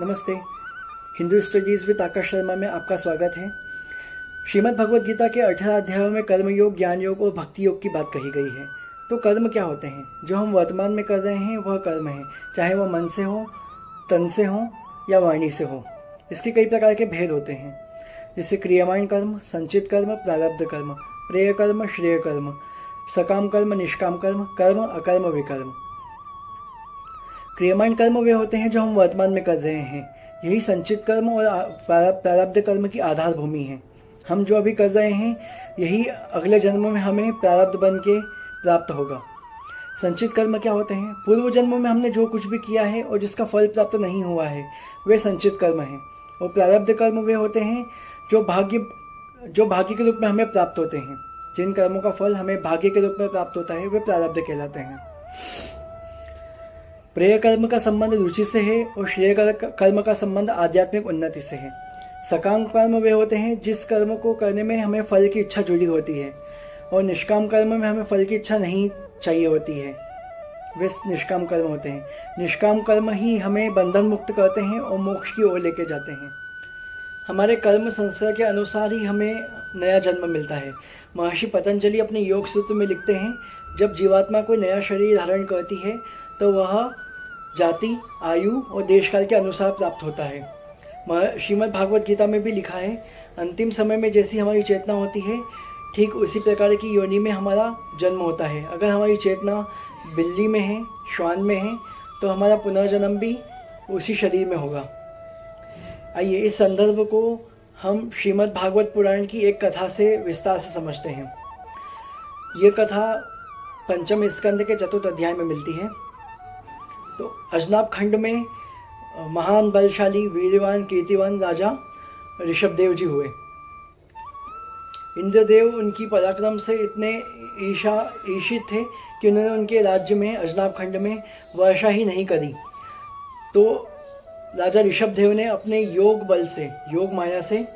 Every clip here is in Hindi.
नमस्ते। हिंदू स्टडीज़ विद आकाश शर्मा में आपका स्वागत है। श्रीमद् भगवद गीता के 18 अध्यायों में कर्म योग, ज्ञान योग और भक्ति योग की बात कही गई है। तो कर्म क्या होते हैं? जो हम वर्तमान में कर रहे हैं वह कर्म है, चाहे वह मन से हो, तन से हो या वाणी से हो। इसके कई प्रकार के भेद होते हैं, जैसे क्रियामाण कर्म, संचित कर्म, प्रारब्ध कर्म, प्रेय कर्म, श्रेय कर्म, सकाम कर्म, निष्काम कर्म, कर्म, अकर्म, विकर्म। क्रियामाण कर्म वे होते हैं जो हम वर्तमान में कर रहे हैं। यही संचित कर्म और प्रारब्ध कर्म की आधार भूमि है। हम जो अभी कर रहे हैं यही अगले जन्म में हमें प्रारब्ध बन के प्राप्त होगा। संचित कर्म क्या होते हैं? पूर्व जन्म में हमने जो कुछ भी किया है और जिसका फल प्राप्त नहीं हुआ है वे संचित कर्म हैं। और प्रारब्ध कर्म वे होते हैं जो भाग्य के रूप में हमें प्राप्त होते हैं। जिन कर्मों का फल हमें भाग्य के रूप में प्राप्त होता है वे प्रारब्ध कहलाते हैं। प्रेय कर्म का संबंध रुचि से है और श्रेय कर्म का संबंध आध्यात्मिक उन्नति से है। सकाम कर्म वे होते हैं जिस कर्म को करने में हमें फल की इच्छा जुड़ी होती है, और निष्काम कर्म में हमें फल की इच्छा नहीं चाहिए होती है, वे निष्काम कर्म होते हैं। निष्काम कर्म ही हमें बंधन मुक्त करते हैं और मोक्ष की ओर लेके जाते हैं। हमारे कर्म संस्कार के अनुसार ही हमें नया जन्म मिलता है। महर्षि पतंजलि अपने योग सूत्र में लिखते हैं, जब जीवात्मा कोई नया शरीर धारण करती है तो वह जाति, आयु और देशकाल के अनुसार प्राप्त होता है। श्रीमद् भागवत गीता में भी लिखा है, अंतिम समय में जैसी हमारी चेतना होती है ठीक उसी प्रकार की योनि में हमारा जन्म होता है। अगर हमारी चेतना बिल्ली में है, श्वान में है, तो हमारा पुनर्जन्म भी उसी शरीर में होगा। आइए इस संदर्भ को हम श्रीमद् भागवत पुराण की एक कथा से विस्तार से समझते हैं। ये कथा पंचम स्कंद के चतुर्थ अध्याय में मिलती है। तो अजनाब खंड में महान बलशाली वीरवान कीर्तिवान राजा ऋषभदेव जी हुए। इंद्रदेव उनकी पराक्रम से इतने ईर्षित थे कि उन्होंने उनके राज्य में अजनाब खंड में वर्षा ही नहीं करी। तो राजा ऋषभदेव ने अपने योग बल से, योग माया से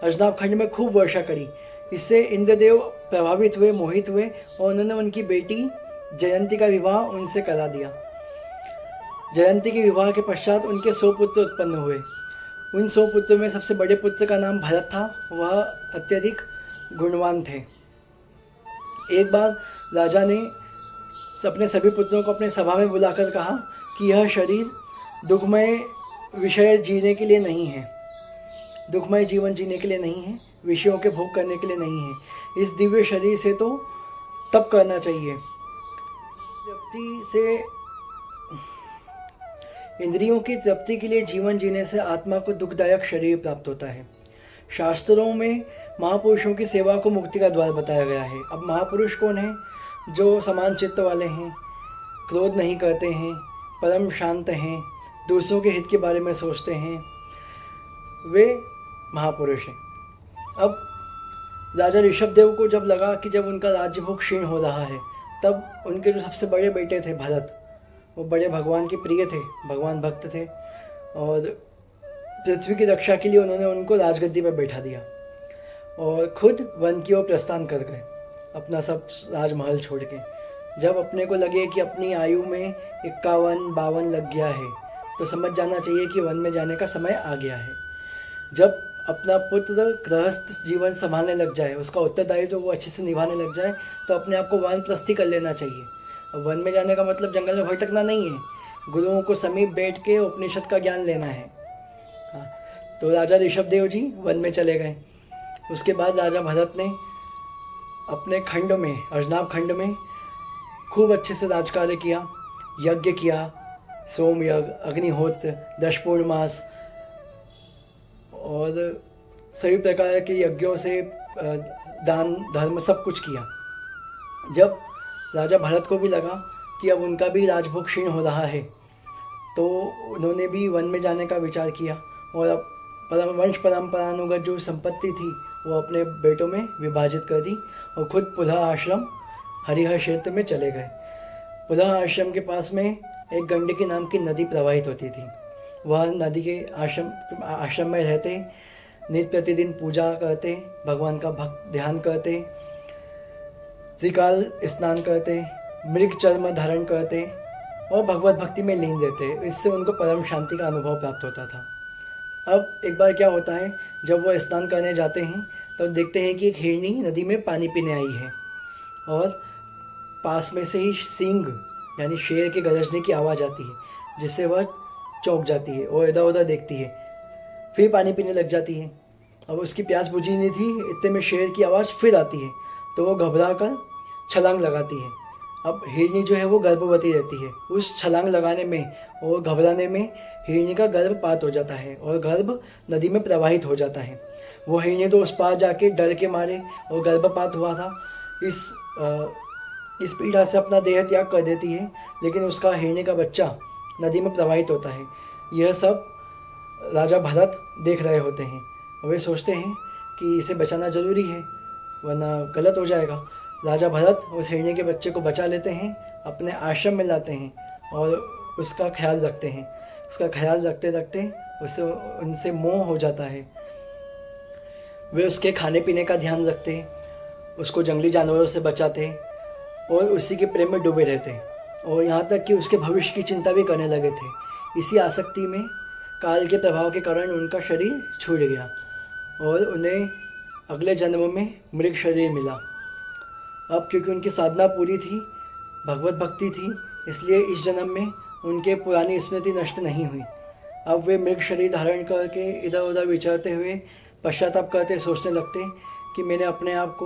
अजनाब खंड में खूब वर्षा करी। इससे इंद्रदेव प्रभावित हुए, मोहित हुए और उन्होंने उनकी बेटी जयंती का विवाह उनसे करा दिया। जयंती के विवाह के पश्चात उनके 100 पुत्र उत्पन्न हुए। उन 100 पुत्रों में सबसे बड़े पुत्र का नाम भरत था। वह अत्यधिक गुणवान थे। एक बार राजा ने अपने सभी पुत्रों को अपने सभा में बुलाकर कहा कि यह शरीर दुखमय विषय जीने के लिए नहीं है, दुखमय जीवन जीने के लिए नहीं है, विषयों के भोग करने के लिए नहीं है। इस दिव्य शरीर से तो तप करना चाहिए। व्यक्ति से इंद्रियों की तृप्ति के लिए जीवन जीने से आत्मा को दुखदायक शरीर प्राप्त होता है। शास्त्रों में महापुरुषों की सेवा को मुक्ति का द्वार बताया गया है। अब महापुरुष कौन है? जो समान चित्त वाले हैं, क्रोध नहीं करते हैं, परम शांत हैं, दूसरों के हित के बारे में सोचते हैं, वे महापुरुष हैं। अब राजा ऋषभदेव को जब लगा कि जब उनका राज्य भोग क्षीण हो रहा है, तब उनके जो सबसे बड़े बेटे थे भरत, वो बड़े भगवान के प्रिय थे, भगवान भक्त थे, और पृथ्वी की रक्षा के लिए उन्होंने उनको राजगद्दी पर बैठा दिया और खुद वन की ओर प्रस्थान कर गए, अपना सब राजमहल छोड़ के। जब अपने को लगे कि अपनी आयु में 51-52 लग गया है, तो समझ जाना चाहिए कि वन में जाने का समय आ गया है। जब अपना पुत्र गृहस्थ जीवन संभालने लग जाए, उसका उत्तरदायित्व तो वो अच्छे से निभाने लग जाए, तो अपने आप को वानप्रस्थी कर लेना चाहिए। वन में जाने का मतलब जंगल में भटकना नहीं है, गुरुओं को समीप बैठ के उपनिषद का ज्ञान लेना है। हाँ, तो राजा ऋषभदेव जी वन में चले गए। उसके बाद राजा भरत ने अपने खंड में, अजनाब खंड में खूब अच्छे से राजकार्य किया, यज्ञ किया, सोम यज्ञ, अग्निहोत्र, 10 पूर्णमास और सभी प्रकार के यज्ञों से दान धर्म सब कुछ किया। जब राजा भरत को भी लगा कि अब उनका भी राजभोग क्षीण हो रहा है, तो उन्होंने भी वन में जाने का विचार किया और अब वंश परंपरानुगत जो संपत्ति थी वो अपने बेटों में विभाजित कर दी और खुद पुलह आश्रम हरिहर क्षेत्र में चले गए। पुलह आश्रम के पास में एक गंडकी नाम की नदी प्रवाहित होती थी। वह नदी के आश्रम में रहते, नित्य प्रतिदिन पूजा करते, भगवान का भक्त ध्यान करते, त्रिकाल स्नान करते, मृग चर्म धारण करते, और भगवत भक्ति में लीन रहते। इससे उनको परम शांति का अनुभव प्राप्त होता था। अब एक बार क्या होता है, जब वो स्नान करने जाते हैं तो देखते हैं कि एक हिरनी नदी में पानी पीने आई है और पास में से ही सींग यानी शेर के गरजने की आवाज़ आती है, जिससे वह चौंक जाती है और इधर उधर देखती है, फिर पानी पीने लग जाती है। अब उसकी प्यास बुझी नहीं थी, इतने में शेर की आवाज़ फिर आती है, तो वो घबरा कर छलांग लगाती है। अब हिरनी जो है वो गर्भवती रहती है। उस छलांग लगाने में और घबराने में हिरनी का गर्भपात हो जाता है और गर्भ नदी में प्रवाहित हो जाता है। वो हिरनी तो उस पार जाके डर के मारे और गर्भपात हुआ था इस पीड़ा से अपना देह त्याग कर देती है, लेकिन उसका हिरनी का बच्चा नदी में प्रवाहित होता है। यह सब राजा भरत देख रहे होते हैं। वे सोचते हैं कि इसे बचाना ज़रूरी है वरना गलत हो जाएगा। राजा भरत उस हिरनी के बच्चे को बचा लेते हैं, अपने आश्रम में लाते हैं और उसका ख्याल रखते हैं। उसका ख्याल रखते रखते उससे उनसे मोह हो जाता है। वे उसके खाने पीने का ध्यान रखते हैं, उसको जंगली जानवरों से बचाते हैं और उसी के प्रेम में डूबे रहते हैं और यहाँ तक कि उसके भविष्य की चिंता भी करने लगे थे। इसी आसक्ति में काल के प्रभाव के कारण उनका शरीर छूट गया और उन्हें अगले जन्म में मृग शरीर मिला। अब क्योंकि उनकी साधना पूरी थी, भगवत भक्ति थी, इसलिए इस जन्म में उनके पुरानी स्मृति नष्ट नहीं हुई। अब वे मृग शरीर धारण करके इधर उधर विचरते हुए पश्चाताप करते, सोचने लगते कि मैंने अपने आप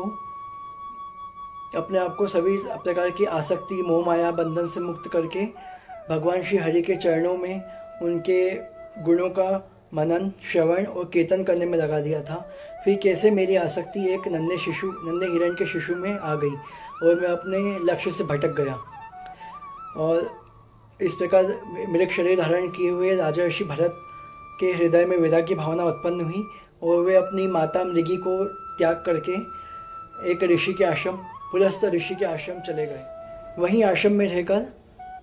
को सभी प्रकार की आसक्ति, मोह माया, बंधन से मुक्त करके भगवान श्री हरि के चरणों में उनके गुणों का मनन, श्रवण और कीर्तन करने में लगा दिया था। फिर कैसे मेरी आसक्ति एक नन्हे हिरण के शिशु में आ गई और मैं अपने लक्ष्य से भटक गया। और इस प्रकार मृग शरीर धारण किए हुए राजा ऋषि भरत के हृदय में वैराग्य की भावना उत्पन्न हुई और वे अपनी माता मृगी को त्याग करके एक ऋषि के आश्रम, पुलस्त ऋषि के आश्रम चले गए। वहीं आश्रम में रहकर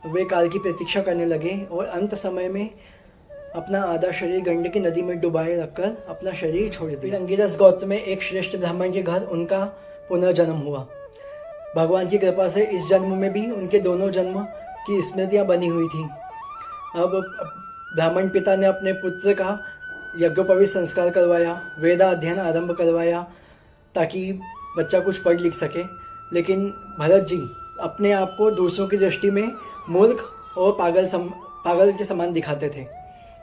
वे काल की प्रतीक्षा करने लगे और अंत समय में अपना आधा शरीर गंडकी नदी में डुबाए रखकर अपना शरीर छोड़ दिया। अंगिरस गोत्र में एक श्रेष्ठ ब्राह्मण के घर उनका पुनर्जन्म हुआ। भगवान की कृपा से इस जन्म में भी उनके दोनों जन्म की स्मृतियाँ बनी हुई थी। अब ब्राह्मण पिता ने अपने पुत्र का यज्ञोपवीत संस्कार करवाया, वेदा अध्ययन आरंभ करवाया ताकि बच्चा कुछ पढ़ लिख सके। लेकिन भरत जी अपने आप को दूसरों की दृष्टि में मूर्ख और पागल के समान दिखाते थे,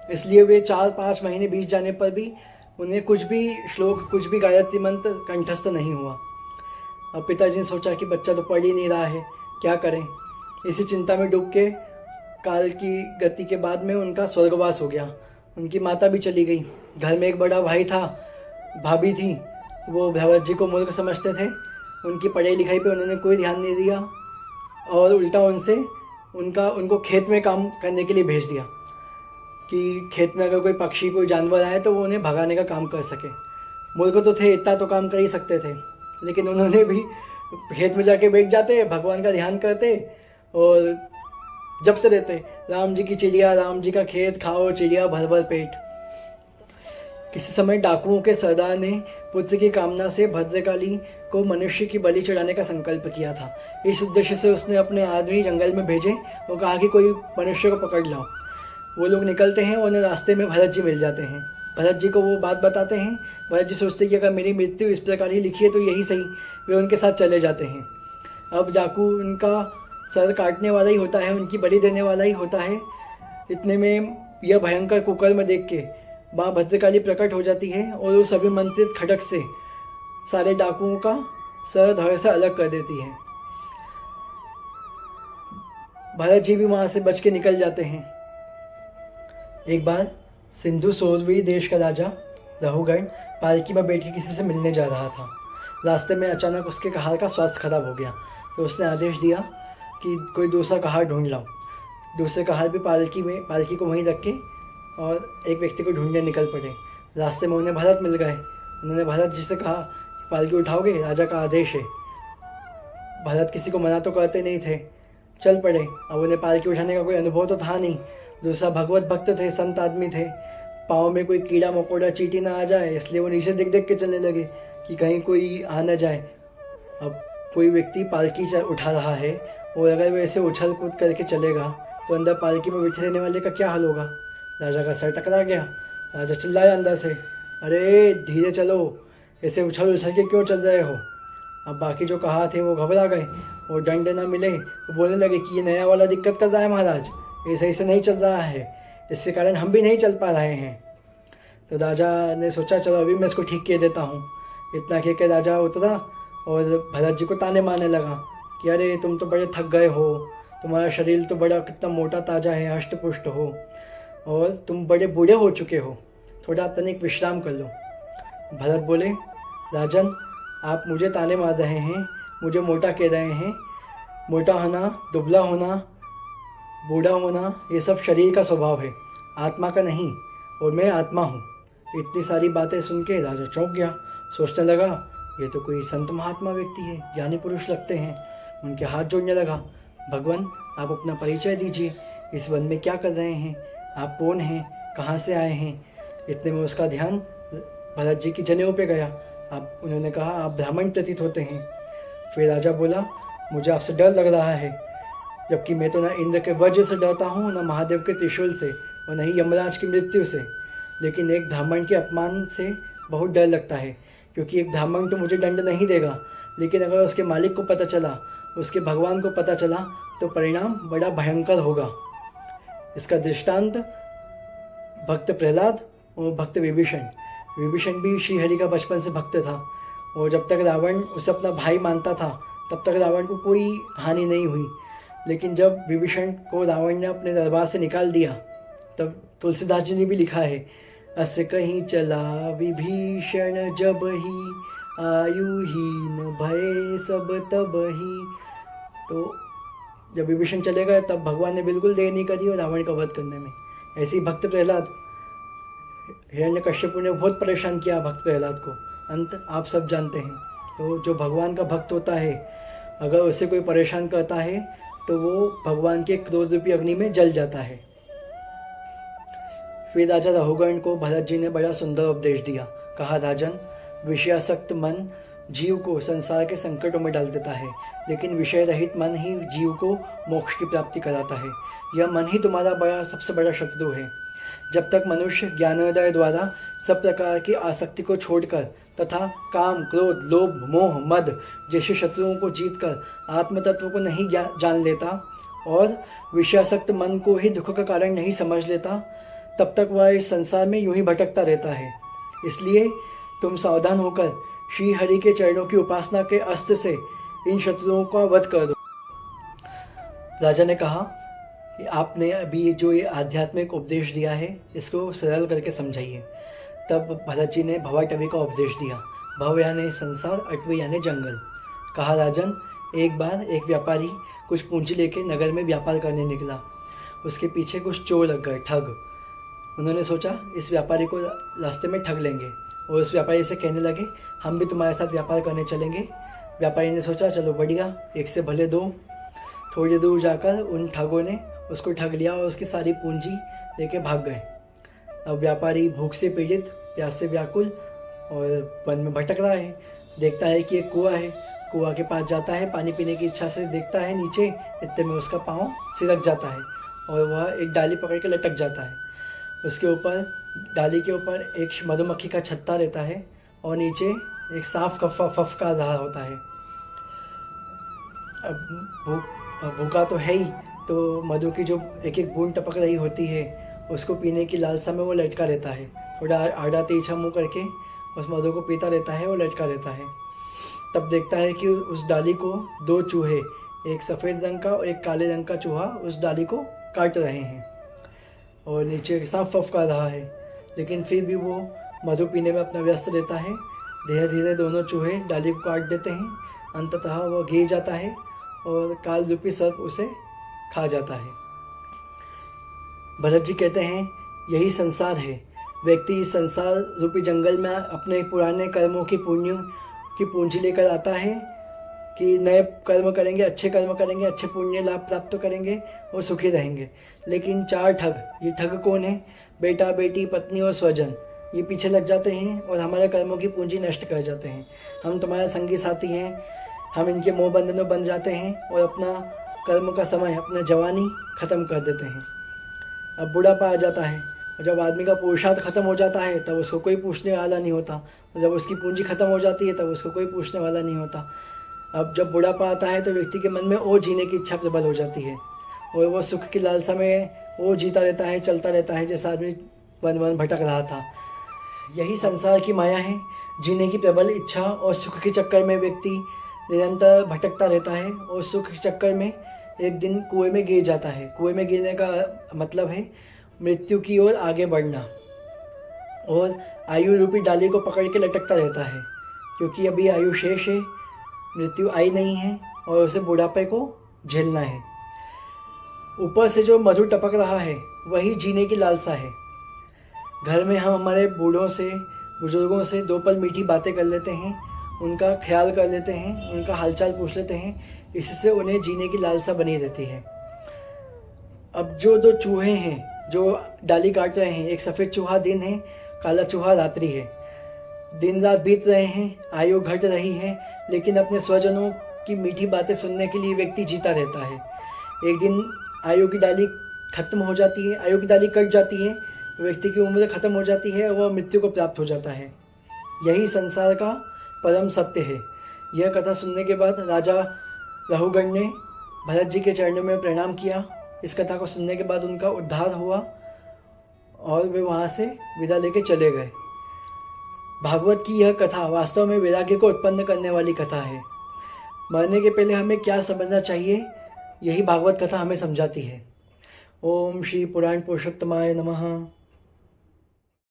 इसलिए वे 4-5 महीने बीत जाने पर भी उन्हें कुछ भी श्लोक, कुछ भी गायत्री मंत्र कंठस्थ नहीं हुआ। अब पिताजी ने सोचा कि बच्चा तो पढ़ ही नहीं रहा है, क्या करें। इसी चिंता में डूब के काल की गति के बाद में उनका स्वर्गवास हो गया। उनकी माता भी चली गई। घर में एक बड़ा भाई था, भाभी थी, वो भरत जी को मूर्ख समझते थे। उनकी पढ़ाई लिखाई पे उन्होंने कोई ध्यान नहीं दिया और उल्टा उनको खेत में काम करने के लिए भेज दिया कि खेत में अगर कोई पक्षी, कोई जानवर आए तो वो उन्हें भगाने का काम कर सके। मूर्ख तो थे, इतना तो काम कर ही सकते थे, लेकिन उन्होंने भी खेत में जाके बैठ जाते, भगवान का ध्यान करते और जपते रहते, राम जी की चिड़िया, राम जी का खेत, खाओ चिड़िया भर भर पेट। किसी समय डाकुओं के सरदार ने पुत्र की कामना से भद्रकाली को मनुष्य की बलि चढ़ाने का संकल्प किया था। इस उद्देश्य से उसने अपने आदमी जंगल में भेजे और कहा कि कोई मनुष्य को पकड़ लाओ। वो लोग निकलते हैं और उन्हें रास्ते में भरत जी मिल जाते हैं। भरत जी को वो बात बताते हैं। भरत जी सोचते हैं कि अगर मेरी मृत्यु इस प्रकार ही लिखी है तो यही सही। वे उनके साथ चले जाते हैं। अब डाकू उनका सर काटने वाला ही होता है, उनकी बलि देने वाला ही होता है। इतने में यह भयंकर कुकर्म देख के माँ भद्रकाली प्रकट हो जाती है और उस अभिमंत्रित खड्ग से सारे डाकुओं का सर धड़ से अलग कर देती है। भरत जी भी वहाँ से बच के निकल जाते हैं। एक बार सिंधु सोरवी देश का राजा रहुगण पालकी में बैठ के किसी से मिलने जा रहा था। रास्ते में अचानक उसके कहार का स्वास्थ्य खराब हो गया, तो उसने आदेश दिया कि कोई दूसरा कहार ढूंढ लाओ। दूसरे कहार भी पालकी को वहीं रख के और एक व्यक्ति को ढूंढने निकल पड़े। रास्ते में उन्हें भरत मिल गए। उन्होंने भरत जी से कहा, पालकी उठाओगे, राजा का आदेश है। भरत किसी को मना तो करते नहीं थे, चल पड़े। अब उन्हें पालकी उठाने का कोई अनुभव तो था नहीं। दूसरा भगवत भक्त थे, संत आदमी थे, पाँव में कोई कीड़ा मकोड़ा चींटी ना आ जाए, इसलिए वो नीचे देख देख के चलने लगे कि कहीं कोई आ ना जाए। अब कोई व्यक्ति पालकी उठा रहा है और अगर वो ऐसे उछल कूद करके चलेगा तो अंदर पालकी में बैठे रहने वाले का क्या हाल होगा। राजा का सर टकरा गया। राजा चिल्लाया अंदर से, अरे धीरे चलो, ऐसे उछल उछल के क्यों चल रहे हो। अब बाकी जो कहा थे वो घबरा गए और दंड ना मिले तो बोलने लगे कि ये नया वाला दिक्कत कर रहा है महाराज, ये सही से नहीं चल रहा है, इसके कारण हम भी नहीं चल पा रहे हैं। तो राजा ने सोचा चलो अभी मैं इसको ठीक किए देता हूँ। इतना कह के राजा उतरा और भरत जी को ताने मारने लगा कि अरे तुम तो बड़े थक गए हो, तुम्हारा शरीर तो बड़ा कितना मोटा ताज़ा है, हष्ट पुष्ट हो, और तुम बड़े बूढ़े हो चुके हो, थोड़ा तनिक विश्राम कर लो। भरत बोले, राजन आप मुझे ताने मार रहे हैं, मुझे मोटा कह रहे हैं। मोटा होना, दुबला होना, बूढ़ा होना ये सब शरीर का स्वभाव है, आत्मा का नहीं, और मैं आत्मा हूँ। इतनी सारी बातें सुन के राजा चौंक गया। सोचने लगा ये तो कोई संत महात्मा व्यक्ति है, ज्ञानी पुरुष लगते हैं। उनके हाथ जोड़ने लगा, भगवान आप अपना परिचय दीजिए, इस वन में क्या कर रहे हैं, आप कौन हैं, कहाँ से आए हैं। इतने में उसका ध्यान भरत जी की जनेऊ पे गया। उन्होंने कहा आप ब्राह्मण प्रतीत होते हैं। फिर राजा बोला मुझे आपसे डर लग रहा है, जबकि मैं तो ना इंद्र के वज्र से डरता हूँ, ना महादेव के त्रिशूल से, और न ही यमराज की मृत्यु से, लेकिन एक ब्राह्मण के अपमान से बहुत डर लगता है, क्योंकि एक ब्राह्मण तो मुझे दंड नहीं देगा, लेकिन अगर उसके मालिक को पता चला, उसके भगवान को पता चला, तो परिणाम बड़ा भयंकर होगा। इसका दृष्टांत भक्त प्रहलाद और भक्त विभीषण। विभीषण भी श्रीहरि का बचपन से भक्त था, और जब तक रावण उसे अपना भाई मानता था तब तक रावण को कोई हानि नहीं हुई। लेकिन जब विभीषण को रावण ने अपने दरबार से निकाल दिया, तब तुलसीदास जी ने भी लिखा है, अस कहीं चला विभीषण जब ही, आयुहीन भय सब तब ही। तो जब विभीषण चले गए तब भगवान ने बिल्कुल देर नहीं करी और रावण का वध करने में। ऐसे ही भक्त प्रहलाद, हिरण्यकश्यप ने बहुत परेशान किया भक्त प्रहलाद को, अंत आप सब जानते हैं। तो जो भगवान का भक्त होता है, अगर उसे कोई परेशान करता है तो वो भगवान के क्रोध रूपी अग्नि में जल जाता है। फिर राजा रघुगण को भरत जी ने बड़ा सुंदर उपदेश दिया। कहा, राजन विषयासक्त मन जीव को संसार के संकटों में डाल देता है, लेकिन विषय रहित मन ही जीव को मोक्ष की प्राप्ति कराता है। यह मन ही तुम्हारा सबसे बड़ा शत्रु है। जब तक मनुष्य ज्ञानोदय द्वारा सब प्रकार की आसक्ति को छोड़कर तथा काम, क्रोध, लोभ, मोह, मद जैसे शत्रुओं को जीतकर आत्म तत्व को नहीं जान लेता और विषयासक्त मन को ही दुख का कारण नहीं समझ लेता, तब तक वह इस संसार में यूं ही भटकता रहता है। इसलिए तुम सावधान होकर श्री हरि के चरणों की उपासना के अस्त्र से इन शत्रुओं का वध कर दो। राजा ने कहा कि आपने अभी जो ये आध्यात्मिक उपदेश दिया है, इसको सरल करके समझाइए। तब भरत जी ने भवाटवी का उपदेश दिया। भव यानी संसार, अटवी यानी जंगल। कहा, राजन एक बार एक व्यापारी कुछ पूंजी लेके नगर में व्यापार करने निकला। उसके पीछे कुछ चोर लग गए, ठग। उन्होंने सोचा इस व्यापारी को रास्ते में ठग लेंगे और उस व्यापारी से कहने लगे, हम भी तुम्हारे साथ व्यापार करने चलेंगे। व्यापारी ने सोचा चलो बढ़िया, एक से भले दो। थोड़ी दूर जाकर उन ठगों ने उसको ठग लिया और उसकी सारी पूंजी लेके भाग गए। अब व्यापारी भूख से पीड़ित, प्यास से व्याकुल और वन में भटक रहा है। देखता है कि एक कुआं है, कुआं के पास जाता है, पानी पीने की इच्छा से देखता है नीचे, इतने में उसका पाँव सिरक जाता है और वह एक डाली पकड़ के लटक जाता है। उसके ऊपर, डाली के ऊपर एक मधुमक्खी का छत्ता रहता है और नीचे एक सांप फफका रहा होता है। अब भूखा तो है ही, तो मधु की जो एक एक बूंद टपक रही होती है उसको पीने की लालसा में वो लटका रहता है। थोड़ा आड़ा तेज मुँह करके उस मधु को पीता रहता है और लटका रहता है। तब देखता है कि उस डाली को दो चूहे, एक सफ़ेद रंग का और एक काले रंग का चूहा उस डाली को काट रहे हैं और नीचे सांप फफका रहा है। लेकिन फिर भी वो मधु पीने में अपना व्यस्त रहता है। धीरे धीरे दोनों चूहे डाली को काट देते हैं। अंततः वह गिर जाता है और काल रूपी सर्प उसे खा जाता है। भरत जी कहते हैं यही संसार है। व्यक्ति इस संसार रूपी जंगल में अपने पुराने कर्मों की पुण्यों की पूंजी लेकर आता है कि नए कर्म करेंगे, अच्छे कर्म करेंगे, अच्छे पुण्य लाभ प्राप्त करेंगे और सुखी रहेंगे। लेकिन चार ठग, ये ठग कौन है? बेटा, बेटी, पत्नी और स्वजन। ये पीछे लग जाते हैं और हमारे कर्मों की पूंजी नष्ट कर जाते हैं। हम तुम्हारे संगी साथी हैं, हम इनके मोह बंधनों बन जाते हैं और अपना कर्म का समय, अपना जवानी ख़त्म कर देते हैं। अब बुढ़ापा आ जाता है, और जब आदमी का पुरुषार्थ ख़त्म हो जाता है तब उसको कोई पूछने वाला नहीं होता। जब उसकी पूंजी ख़त्म हो जाती है तब उसको कोई पूछने वाला नहीं होता। अब जब बुढ़ापा आता है तो व्यक्ति के मन में और जीने की इच्छा प्रबल हो जाती है, और वो सुख की लालसा में वो जीता रहता है, चलता रहता है, जैसा आदमी वन वन भटक रहा था। यही संसार की माया है। जीने की प्रबल इच्छा और सुख के चक्कर में व्यक्ति निरंतर भटकता रहता है, और सुख के चक्कर में एक दिन कुएं में गिर जाता है। कुएं में गिरने का मतलब है मृत्यु की ओर आगे बढ़ना, और आयु रूपी डाली को पकड़ के लटकता रहता है, क्योंकि अभी आयु शेष है, मृत्यु आई नहीं है, और उसे बुढ़ापे को झेलना है। ऊपर से जो मधु टपक रहा है वही जीने की लालसा है। घर में हम हमारे बूढ़ों से, बुजुर्गों से 2 पल मीठी बातें कर लेते हैं, उनका ख्याल कर लेते हैं, उनका हालचाल पूछ लेते हैं, इससे उन्हें जीने की लालसा बनी रहती है। अब जो 2 चूहे हैं जो डाली काट रहे हैं, एक सफ़ेद चूहा दिन है, काला चूहा रात्रि है। दिन रात बीत रहे हैं, आयु घट रही है, लेकिन अपने स्वजनों की मीठी बातें सुनने के लिए व्यक्ति जीता रहता है। एक दिन आयु की डाली खत्म हो जाती है, आयु की डाली कट जाती है, व्यक्ति की उम्र खत्म हो जाती है, वह मृत्यु को प्राप्त हो जाता है। यही संसार का परम सत्य है। यह कथा सुनने के बाद राजा रहुगण ने भरत जी के चरणों में प्रणाम किया। इस कथा को सुनने के बाद उनका उद्धार हुआ और वे वहाँ से विदा लेके चले गए। भागवत की यह कथा वास्तव में वैराग्य को उत्पन्न करने वाली कथा है। मरने के पहले हमें क्या समझना चाहिए, यही भागवत कथा हमें समझाती है। ओम श्री पुराण पुरुषोत्तमाय नमः।